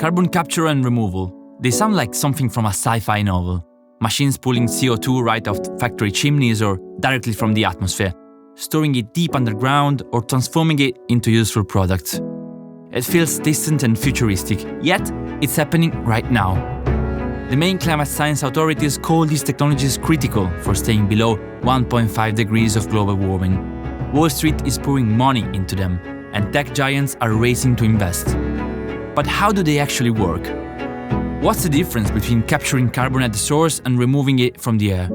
Carbon capture and removal. They sound like something from a sci-fi novel. Machines pulling CO2 right out factory chimneys or directly from the atmosphere, storing it deep underground or transforming it into useful products. It feels distant and futuristic, yet it's happening right now. The main climate science authorities call these technologies critical for staying below 1.5 degrees of global warming. Wall Street is pouring money into them, and tech giants are racing to invest. But how do they actually work? What's the difference between capturing carbon at the source and removing it from the air?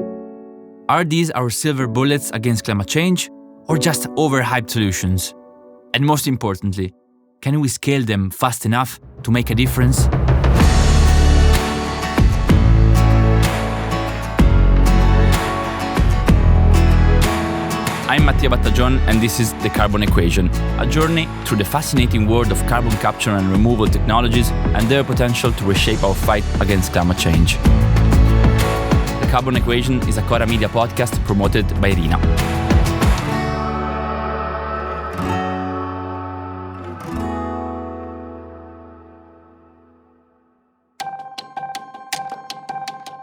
Are these our silver bullets against climate change, or just overhyped solutions? And most importantly, can we scale them fast enough to make a difference? I'm Mattia Battagion, and this is The Carbon Equation, a journey through the fascinating world of carbon capture and removal technologies and their potential to reshape our fight against climate change. The Carbon Equation is a Cora Media podcast promoted by RINA.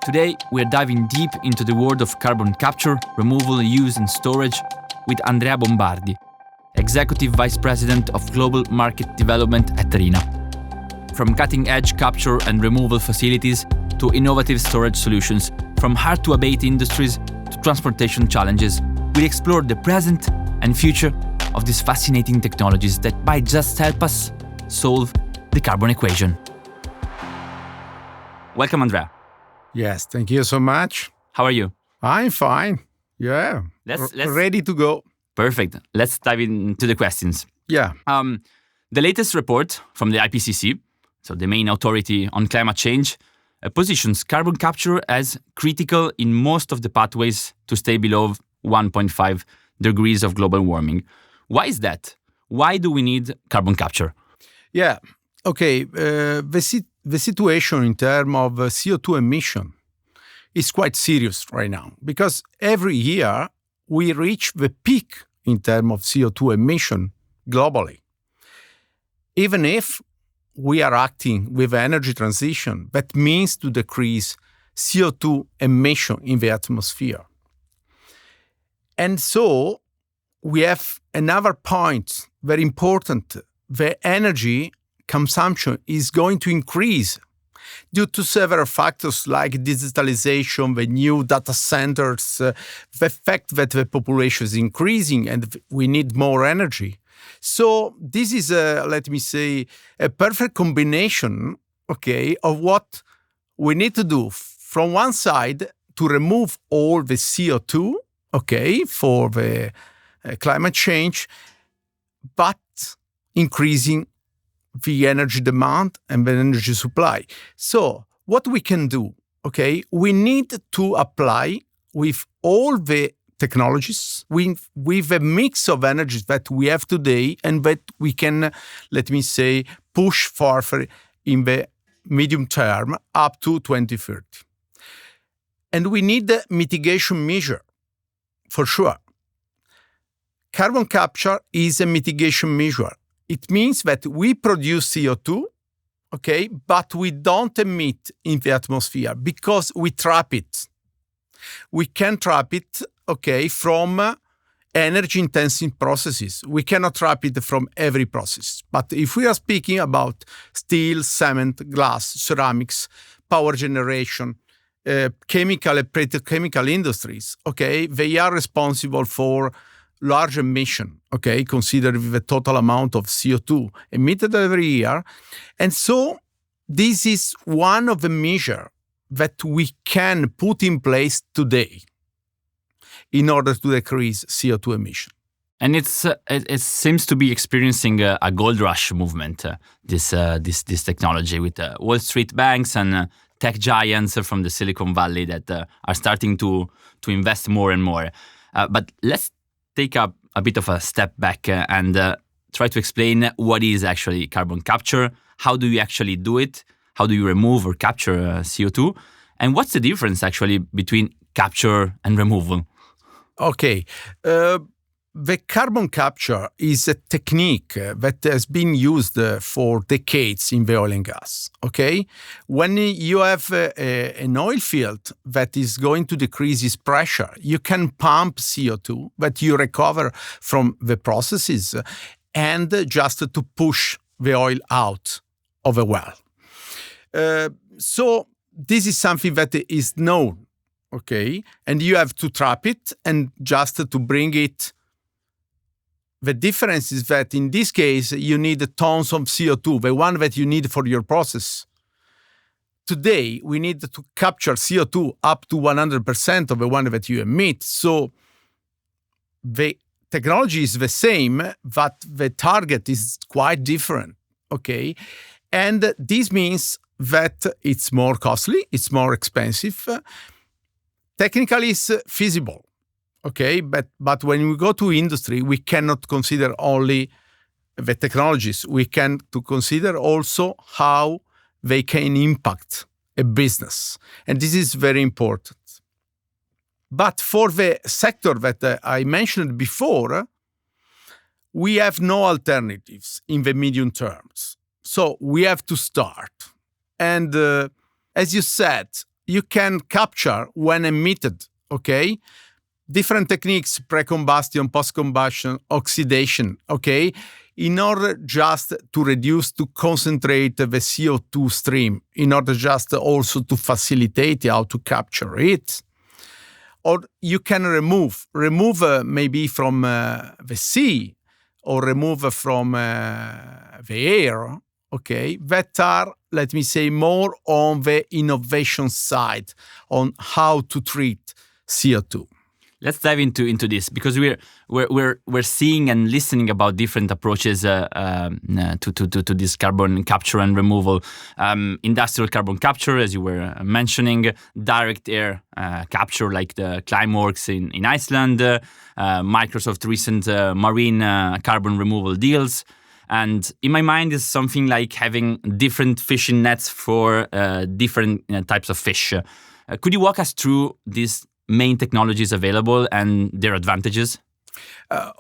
Today, we're diving deep into the world of carbon capture, removal, use and storage with Andrea Bombardi, Executive Vice President of Global Market Development at RINA. From cutting-edge capture and removal facilities to innovative storage solutions, from hard-to-abate industries to transportation challenges, we explore the present and future of these fascinating technologies that might just help us solve the carbon equation. Welcome, Andrea. Yes, thank you so much. How are you? I'm fine. Yeah, Let's ready to go. Perfect. Let's dive into the questions. Yeah. The latest report from the IPCC, so the main authority on climate change, positions carbon capture as critical in most of the pathways to stay below 1.5 degrees of global warming. Why is that? Why do we need carbon capture? Yeah. Okay. The situation in terms of CO2 emission is quite serious right now because every year we reach the peak in terms of CO2 emission globally. Even if we are acting with energy transition, that means to decrease CO2 emission in the atmosphere. And so we have another point, very important, the energy consumption is going to increase due to several factors like digitalization, the new data centers, the fact that the population is increasing and we need more energy. So this is, let me say, a perfect combination, okay, of what we need to do from one side to remove all the CO2, okay, for the climate change, but increasing the energy demand and the energy supply. So what we can do, okay, we need to apply with all the technologies, with a mix of energies that we have today and that we can, let me say, push further in the medium term up to 2030. And we need a mitigation measure, for sure. Carbon capture is a mitigation measure. It means that we produce CO2, okay, but we don't emit in the atmosphere because we trap it. We can trap it, okay, from energy-intensive processes. We cannot trap it from every process. But if we are speaking about steel, cement, glass, ceramics, power generation, chemical and petrochemical industries, okay, they are responsible for large emission, okay, considering the total amount of CO2 emitted every year. And so this is one of the measures that we can put in place today in order to decrease CO2 emission. And it seems to be experiencing a gold rush movement, this technology with Wall Street banks and tech giants from the Silicon Valley that are starting to invest more and more. But let's take a bit of a step back and try to explain what is actually carbon capture, how do you actually do it, how do you remove or capture CO2, and what's the difference actually between capture and removal? Okay. the carbon capture is a technique that has been used for decades in the oil and gas. Okay, when you have an oil field that is going to decrease its pressure, you can pump CO2 that you recover from the processes, and just to push the oil out of a well. So this is something that is known. Okay, and you have to trap it and just to bring it. The difference is that in this case, you need tons of CO2, the one that you need for your process. Today, we need to capture CO2 up to 100% of the one that you emit. So the technology is the same, but the target is quite different. Okay, and this means that it's more costly, it's more expensive. Technically, it's feasible. Okay, but when we go to industry, we cannot consider only the technologies. We can to consider also how they can impact a business. And this is very important. But for the sector that I mentioned before, we have no alternatives in the medium terms. So we have to start. And as you said, you can capture when emitted, okay? Different techniques, pre-combustion, post-combustion, oxidation, okay, in order just to reduce, to concentrate the CO2 stream, in order just also to facilitate how to capture it. Or you can remove maybe from the sea, or remove from the air, okay, that are, let me say, more on the innovation side, on how to treat CO2. Let's dive into this, because we're seeing and listening about different approaches to this carbon capture and removal. Industrial carbon capture, as you were mentioning, direct air capture, like the Climeworks in Iceland, Microsoft recent marine carbon removal deals. And in my mind, is something like having different fishing nets for different types of fish. Could you walk us through these main technologies available and their advantages?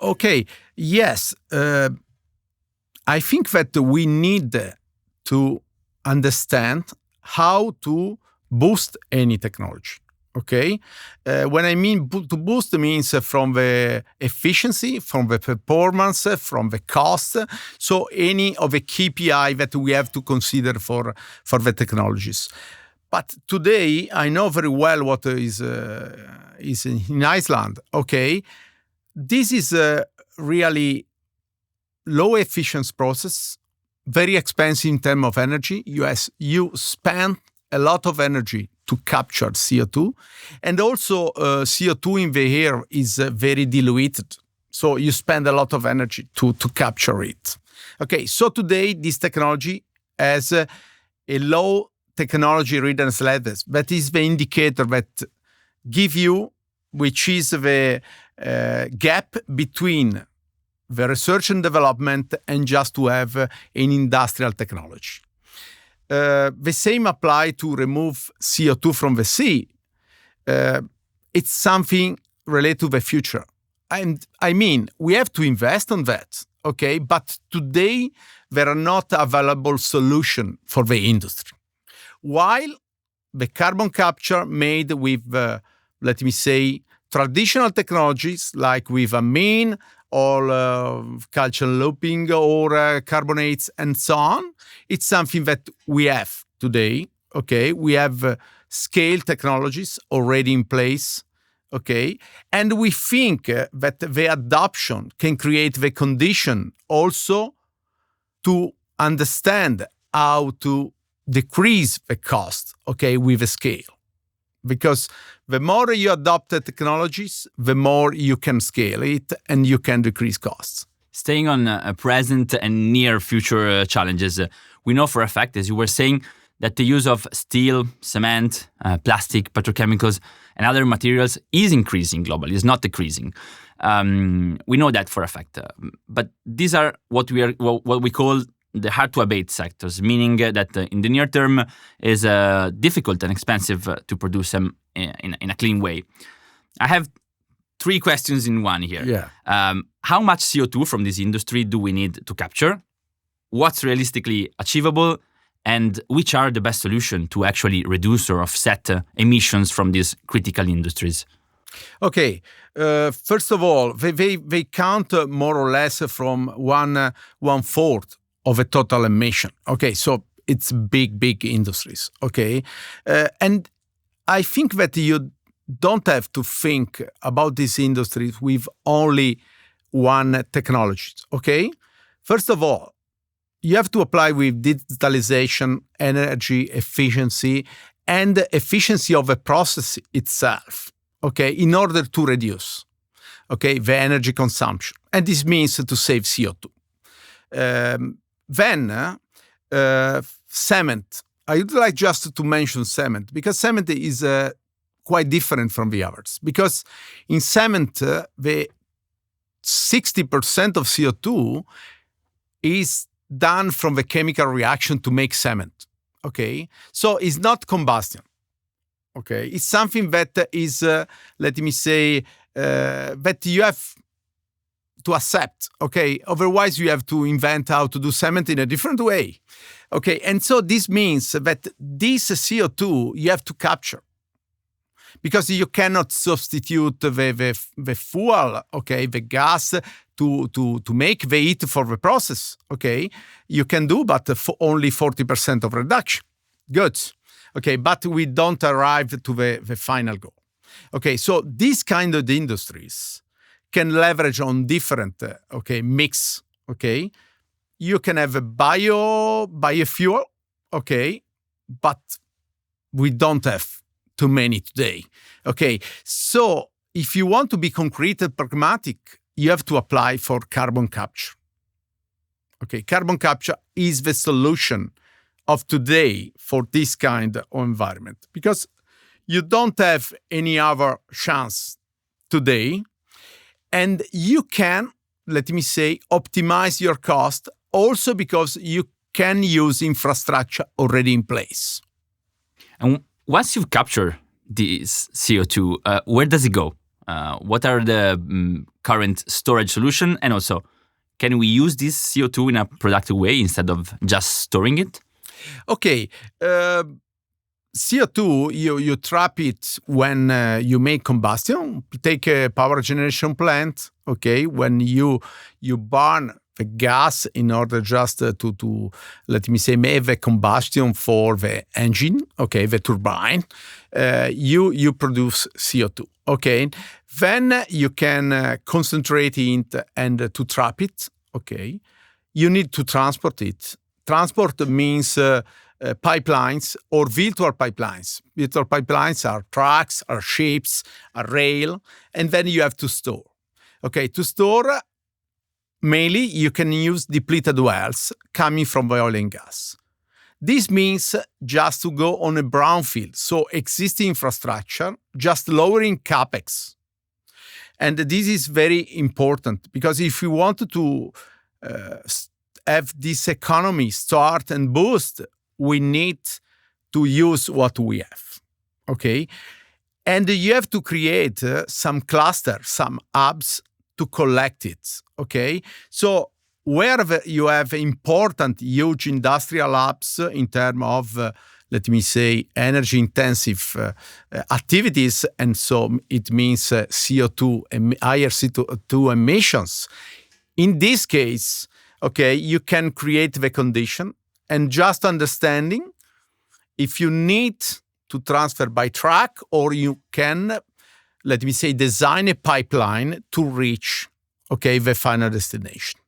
Okay, yes. I think that we need to understand how to boost any technology. Okay, when I mean to boost, means from the efficiency, from the performance, from the cost. So any of the KPI that we have to consider for the technologies. But today, I know very well what is in Iceland. Okay, this is a really low efficiency process, very expensive in terms of energy. You spend a lot of energy to capture CO2, and also CO2 in the air is very diluted. So you spend a lot of energy to capture it. Okay, so today this technology has a low technology readiness level. That is the indicator that give you, which is the gap between the research and development and just to have an industrial technology. The same apply to remove CO2 from the sea. It's something related to the future. And I mean, we have to invest on that, okay? But today, there are not available solutions for the industry. While the carbon capture made with, let me say, traditional technologies like with amine or calcium looping or carbonates and so on, it's something that we have today, okay? We have scale technologies already in place, okay? And we think that the adoption can create the condition also to understand how to decrease the cost, okay, with a scale. Because the more you adopt the technologies, the more you can scale it and you can decrease costs. Staying on present and near future challenges, we know for a fact, as you were saying, that the use of steel, cement, plastic, petrochemicals, and other materials is increasing globally, is not decreasing. We know that for a fact. But these are what we call the hard-to-abate sectors, meaning that in the near term is difficult and expensive to produce them in a clean way. I have three questions in one here. Yeah. How much CO2 from this industry do we need to capture? What's realistically achievable? And which are the best solutions to actually reduce or offset emissions from these critical industries? Okay. First of all, they count more or less from one fourth of a total emission. Okay, so it's big industries. Okay, and I think that you don't have to think about these industries with only one technology. Okay, first of all, you have to apply with digitalization, energy efficiency, and efficiency of the process itself. Okay, in order to reduce, okay, the energy consumption, and this means to save CO2. Then cement. I would like just to mention cement because cement is quite different from the others. Because in cement, the 60% of CO2 is done from the chemical reaction to make cement. Okay, so it's not combustion. Okay, it's something that is, let me say, that you have to accept. Okay, otherwise you have to invent how to do cement in a different way. Okay, and so this means that this CO2 you have to capture because you cannot substitute the fuel, okay, the gas to make the heat for the process. Okay, you can do, but for only 40% of reduction. Good. Okay, but we don't arrive to the final goal. Okay, so these kind of industries can leverage on different mix. Okay, you can have a biofuel. Okay, but we don't have too many today. Okay, so if you want to be concrete and pragmatic, you have to apply for carbon capture. Okay, carbon capture is the solution of today for this kind of environment because you don't have any other chance today, and you can, let me say, optimize your cost also because you can use infrastructure already in place. And once you've captured this CO2, where does it go? What are the current storage solutions? And also, can we use this CO2 in a productive way instead of just storing it? Okay, CO2, you trap it when you make combustion. Take a power generation plant, okay, when you burn the gas in order just to let me say, make the combustion for the engine, okay, the turbine, you produce CO2, okay. Then you can concentrate it and to trap it, okay. You need to transport it. Transport means pipelines or virtual pipelines. Virtual pipelines are trucks, are ships, are rail, and then you have to store. Okay, to store, mainly you can use depleted wells coming from the oil and gas. This means just to go on a brownfield, so existing infrastructure, just lowering capex. And this is very important because if we want to have this economy start and boost, we need to use what we have, okay? And you have to create some clusters, some hubs to collect it, okay? So where you have important, huge industrial hubs in terms of, let me say, energy-intensive activities, and so it means higher CO2 emissions. In this case, okay, you can create the condition and just understanding if you need to transfer by truck or you can, let me say, design a pipeline to reach, okay, the final destination.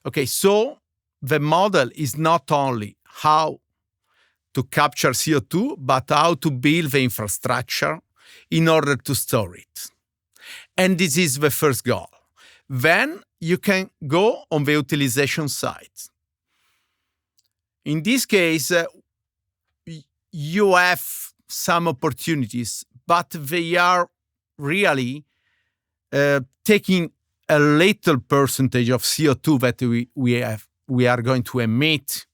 Okay, so the model is not only how to capture CO2, but how to build the infrastructure in order to store it. And this is the first goal. Then you can go on the utilization side. In this case, you have some opportunities, but they are really taking a little percentage of CO2 that we are going to emit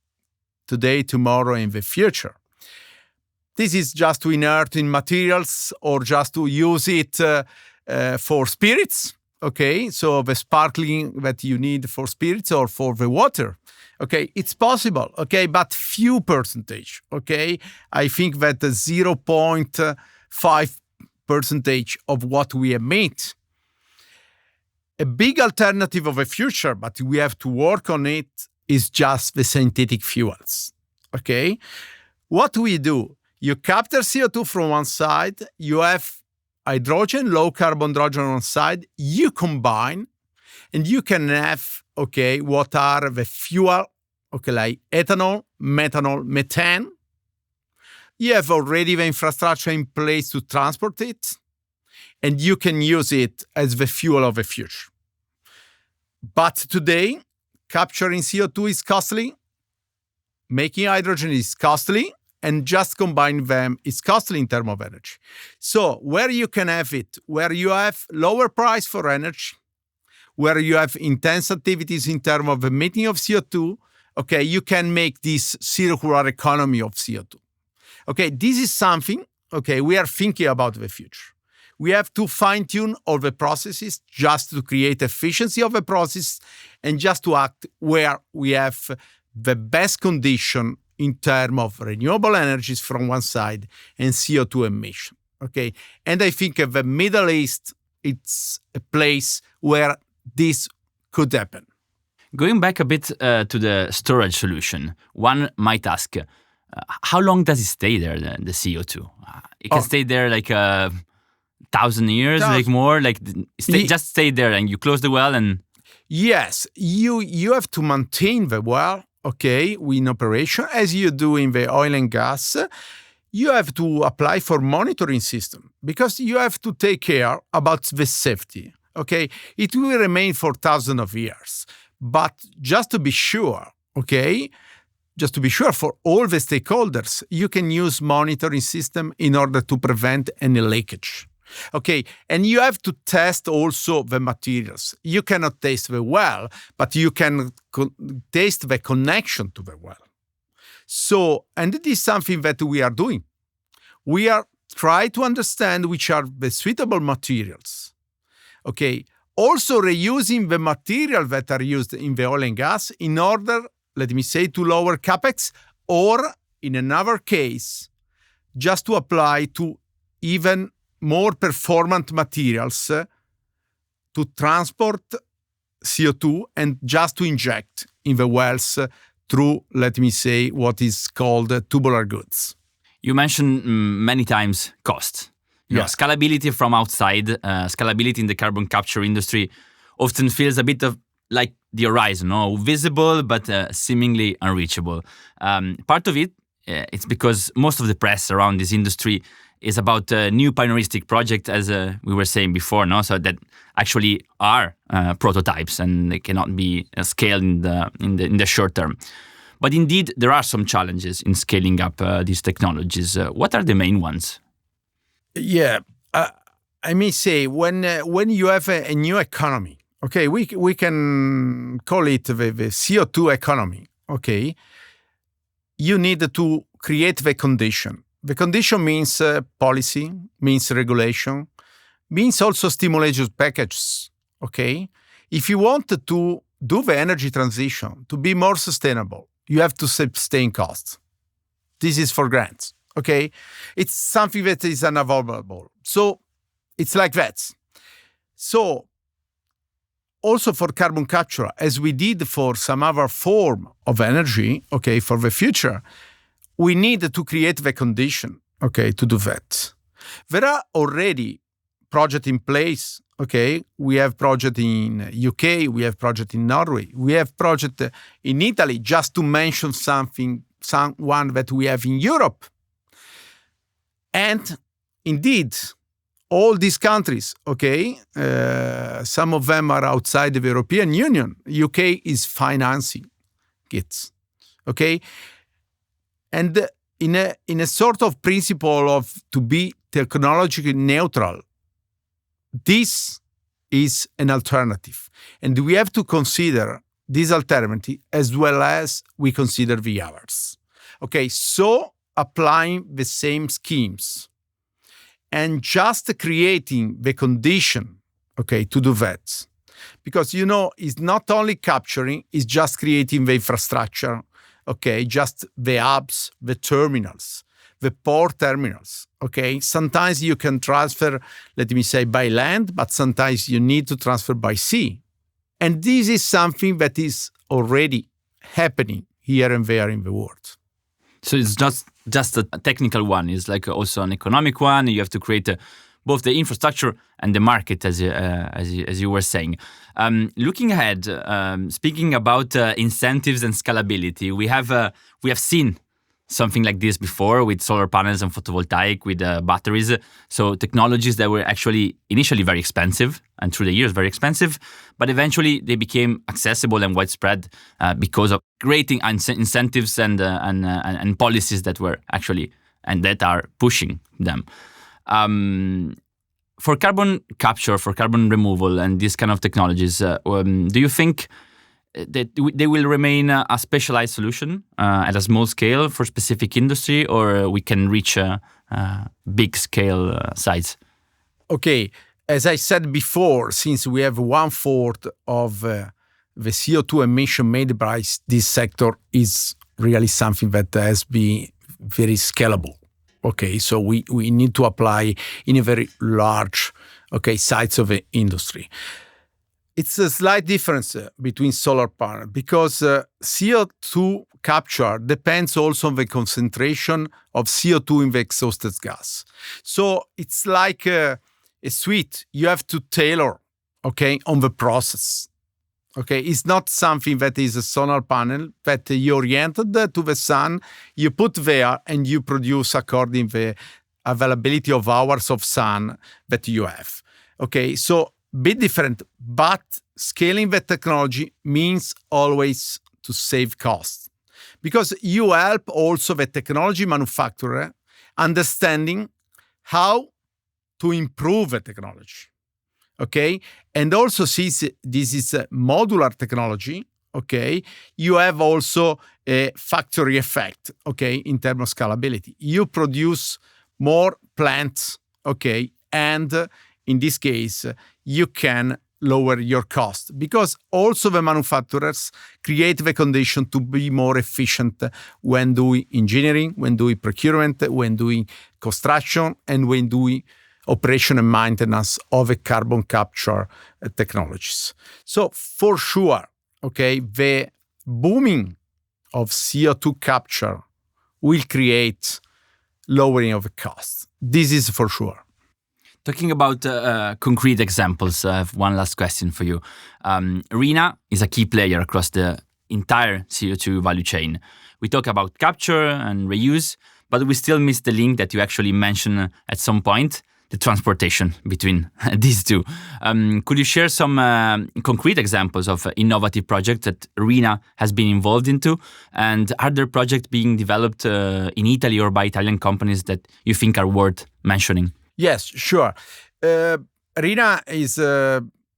today, tomorrow, in the future. This is just to inert in materials or just to use it for spirits. Okay, so the sparkling that you need for spirits or for the water. Okay, it's possible. Okay, but few percentage. Okay, I think that the 0.5% of what we emit. A big alternative of the future, but we have to work on it, is just the synthetic fuels. Okay, what we do? You capture CO2 from one side, you have hydrogen, low carbon hydrogen on one side, you combine, and you can have, okay, what are the fuel, okay, like ethanol, methanol, methane. You have already the infrastructure in place to transport it, and you can use it as the fuel of the future. But today, capturing CO2 is costly, making hydrogen is costly, and just combining them is costly in terms of energy. So where you can have it, where you have lower price for energy, where you have intense activities in terms of emitting of CO2, okay, you can make this circular economy of CO2. Okay, this is something, okay, we are thinking about the future. We have to fine-tune all the processes just to create efficiency of the process and just to act where we have the best condition in terms of renewable energies from one side and CO2 emission. Okay, and I think the Middle East, it's a place where this could happen. Going back a bit to the storage solution, one might ask, how long does it stay there, the CO2? It can stay there like 1,000 years, like more, like just stay there and you close the well and... Yes, you have to maintain the well, okay, in operation, as you do in the oil and gas. You have to apply for monitoring system because you have to take care about the safety, okay? It will remain for thousands of years. But just to be sure, okay, just to be sure for all the stakeholders, you can use monitoring system in order to prevent any leakage. Okay, and you have to test also the materials. You cannot taste the well, but you can taste the connection to the well. So, and it is something that we are doing. We are trying to understand which are the suitable materials. Okay, also reusing the material that are used in the oil and gas in order, let me say, to lower capex, or in another case, just to apply to even more performant materials to transport CO2 and just to inject in the wells through, let me say, what is called tubular goods. You mentioned many times cost. You know, scalability from outside, scalability in the carbon capture industry often feels a bit of like the horizon, visible but seemingly unreachable. Part of it, it's because most of the press around this industry is about new pioneeristic projects, as we were saying before, so that actually are prototypes and they cannot be scaled in the short term. But indeed, there are some challenges in scaling up these technologies. What are the main ones? Yeah, I may say when you have a new economy, okay, we can call it the CO2 economy. Okay, you need to create the condition. The condition means policy, means regulation, means also stimulation packages, okay? If you want to do the energy transition, to be more sustainable, you have to sustain costs. This is for grants, okay? It's something that is unavoidable. So it's like that. So also for carbon capture, as we did for some other form of energy, okay, for the future, we need to create the condition, okay, to do that. There are already projects in place, okay? We have project in UK, we have project in Norway, we have project in Italy, just to mention one that we have in Europe. And indeed, all these countries, okay, some of them are outside the European Union. UK is financing it, okay? And in a sort of principle of to be technologically neutral, this is an alternative. And we have to consider this alternative as well as we consider the others. Okay, so applying the same schemes and just creating the condition, okay, to do that. Because, it's not only capturing, it's just creating the infrastructure, okay, just the hubs, the terminals, the port terminals, okay? Sometimes you can transfer, let me say, by land, but sometimes you need to transfer by sea. And this is something that is already happening here and there in the world. So it's just a technical one. It's like also an economic one. You have to create both the infrastructure and the market, as you were saying. Looking ahead, speaking about incentives and scalability, we have seen something like this before with solar panels and photovoltaic, with batteries. So technologies that were actually initially very expensive and through the years very expensive, but eventually they became accessible and widespread because of creating incentives and policies that were actually and that are pushing them. For carbon capture, for carbon removal and these kind of technologies, do you think that they will remain a specialized solution at a small scale for specific industry, or we can reach a big scale size? Okay, as I said before, since we have 1/4 of the CO2 emission made by this sector is really something that has been very scalable. Okay, so we need to apply in a very large, size of the industry. It's a slight difference between solar panel because CO2 capture depends also on the concentration of CO2 in the exhausted gas. So it's like a suite. You have to tailor, on the process. Okay, it's not something that is a solar panel that you oriented to the sun, you put there and you produce according to the availability of hours of sun that you have. Okay, so bit different, but scaling the technology means always to save costs because you help also the technology manufacturer understanding how to improve the technology. Okay, and also since this is a modular technology, you have also a factory effect, in terms of scalability. You produce more plants, and in this case, you can lower your cost because also the manufacturers create the condition to be more efficient when doing engineering, when doing procurement, when doing construction, and when doing operation and maintenance of the carbon capture technologies. So for sure, the booming of CO2 capture will create lowering of the cost. This is for sure. Talking about concrete examples, I have one last question for you. RINA is a key player across the entire CO2 value chain. We talk about capture and reuse, but we still miss the link that you actually mentioned at some point, the transportation between these two. Could you share some concrete examples of innovative projects that RINA has been involved into? And are there projects being developed in Italy or by Italian companies that you think are worth mentioning? Yes, sure. RINA is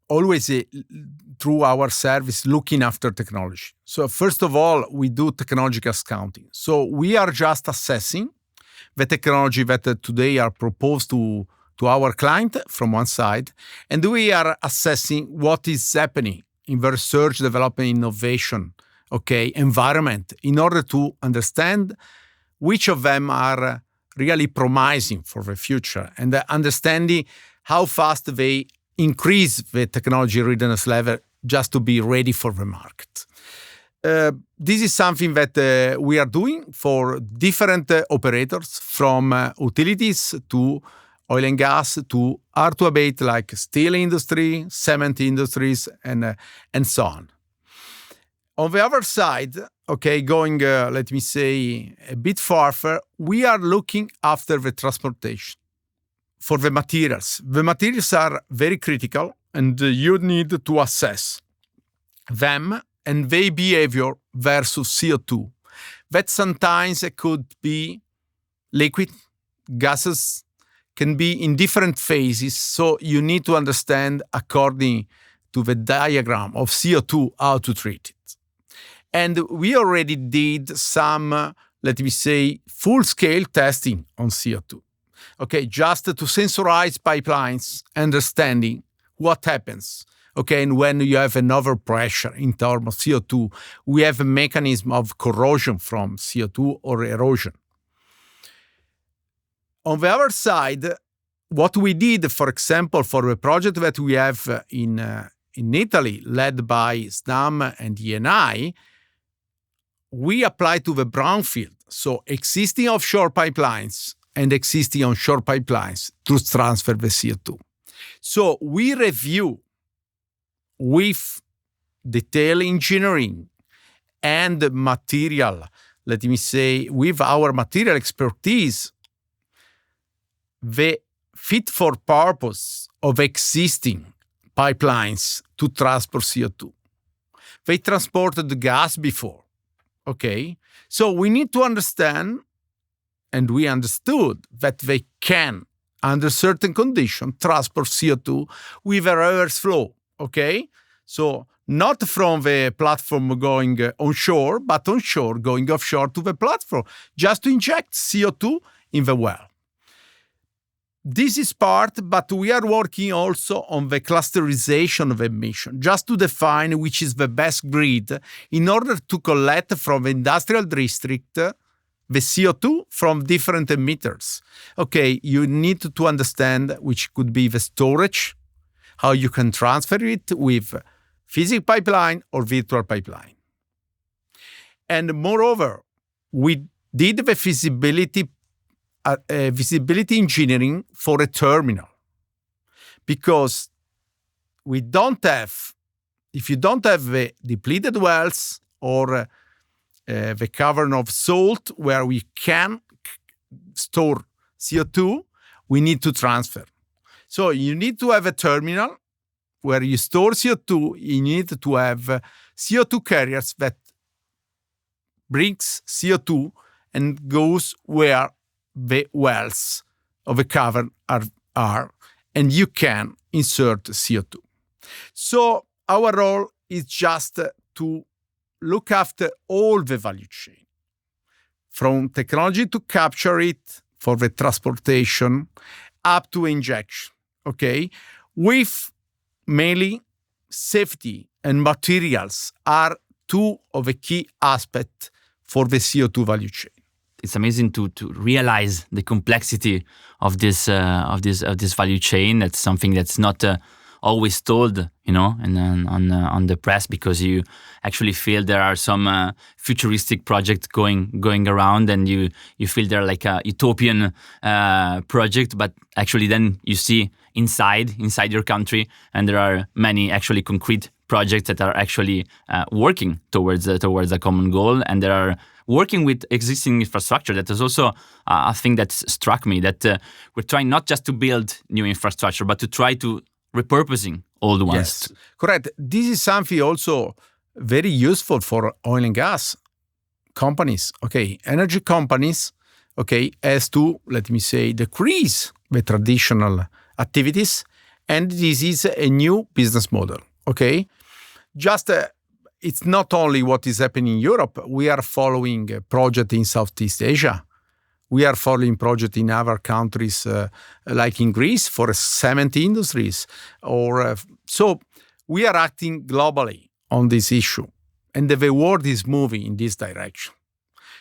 always through our service looking after technology. So first of all, we do technological scouting. So we are just assessing the technology that today are proposed to our client from one side, and we are assessing what is happening in the research, development, innovation, environment in order to understand which of them are really promising for the future and understanding how fast they increase the technology readiness level just to be ready for the market. This is something that we are doing for different operators, from utilities to oil and gas to hard-to-abate like steel industry, cement industries, and so on. On the other side, going, let me say, a bit farther, we are looking after the transportation for the materials. The materials are very critical, and you need to assess them and their behavior versus CO2. That sometimes it could be liquid, gases, can be in different phases, so you need to understand according to the diagram of CO2 how to treat it. And we already did some, let me say, full-scale testing on CO2. okay, just to sensorize pipelines, understanding what happens. Okay, and when you have an overpressure in terms of CO2, we have a mechanism of corrosion from CO2 or erosion. On the other side, what we did, for example, for the project that we have in Italy, led by SNAM and ENI, we apply to the brownfield, so existing offshore pipelines and existing onshore pipelines to transfer the CO2. So we review with detail engineering and material, let me say, with our material expertise, the fit for purpose of existing pipelines to transport CO2. They transported the gas before, okay? So we need to understand, and we understood that they can, under certain conditions, transport CO2 with a reverse flow, okay? So not from the platform going onshore, but onshore going offshore to the platform, just to inject CO2 in the well. This is part, but we are working also on the clusterization of emission, just to define which is the best grid in order to collect from the industrial district the CO2 from different emitters. Okay, you need to understand which could be the storage, how you can transfer it with physical pipeline or virtual pipeline. And moreover, we did the visibility engineering for a terminal, because we don't have, if you don't have the depleted wells or the cavern of salt where we can store CO2, we need to transfer. So you need to have a terminal where you store CO2. You need to have CO2 carriers that brings CO2 and goes where the wells of the cavern are, and you can insert CO2. So our role is just to look after all the value chain, from technology to capture it for the transportation up to injection, okay? With mainly safety and materials are two of the key aspects for the CO2 value chain. It's amazing to realize the complexity of this value chain. That's something that's not always told, and on the press, because you actually feel there are some futuristic projects going around, and you feel they're like a utopian project, but actually then you see inside your country, and there are many actually concrete projects that are actually working towards a common goal, and there are working with existing infrastructure. That is also a thing that struck me, that we're trying not just to build new infrastructure, but to try to repurposing old ones. Yes, correct. This is something also very useful for oil and gas companies. Okay, energy companies, okay, as to, let me say, decrease the traditional activities, and this is a new business model. Okay, just it's not only what is happening in Europe. We are following a project in Southeast Asia. We are following projects in other countries, like in Greece, for cement industries. So we are acting globally on this issue, and the world is moving in this direction.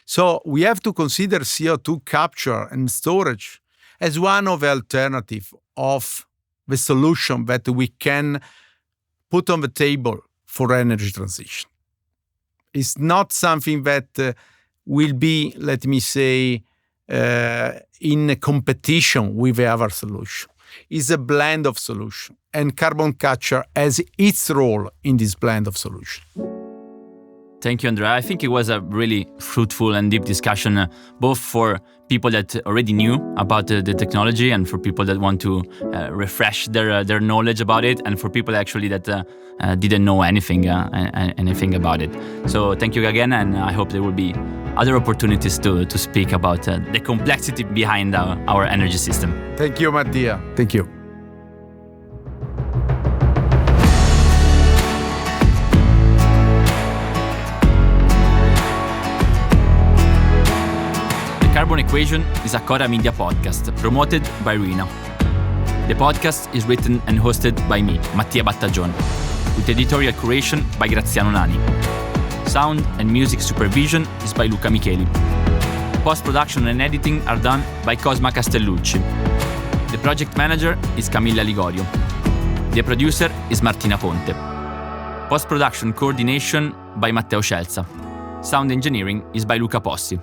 So we have to consider CO2 capture and storage as one of the alternatives of the solution that we can put on the table for energy transition. It's not something that will be, let me say, in a competition with the other solution. It's a blend of solution, and carbon capture has its role in this blend of solution. Thank you, Andrea. I think it was a really fruitful and deep discussion, both for people that already knew about the technology, and for people that want to refresh their knowledge about it, and for people actually that didn't know anything about it. So thank you again, and I hope there will be other opportunities to speak about the complexity behind our energy system. Thank you, Mattia. Thank you. Carbon Equation is a Cora Media podcast promoted by RINA. The podcast is written and hosted by me, Mattia Battagione, with editorial curation by Graziano Nani. Sound and music supervision is by Luca Micheli. Post-production and editing are done by Cosma Castellucci. The project manager is Camilla Ligorio. The producer is Martina Ponte. Post-production coordination by Matteo Scelsa. Sound engineering is by Luca Possi.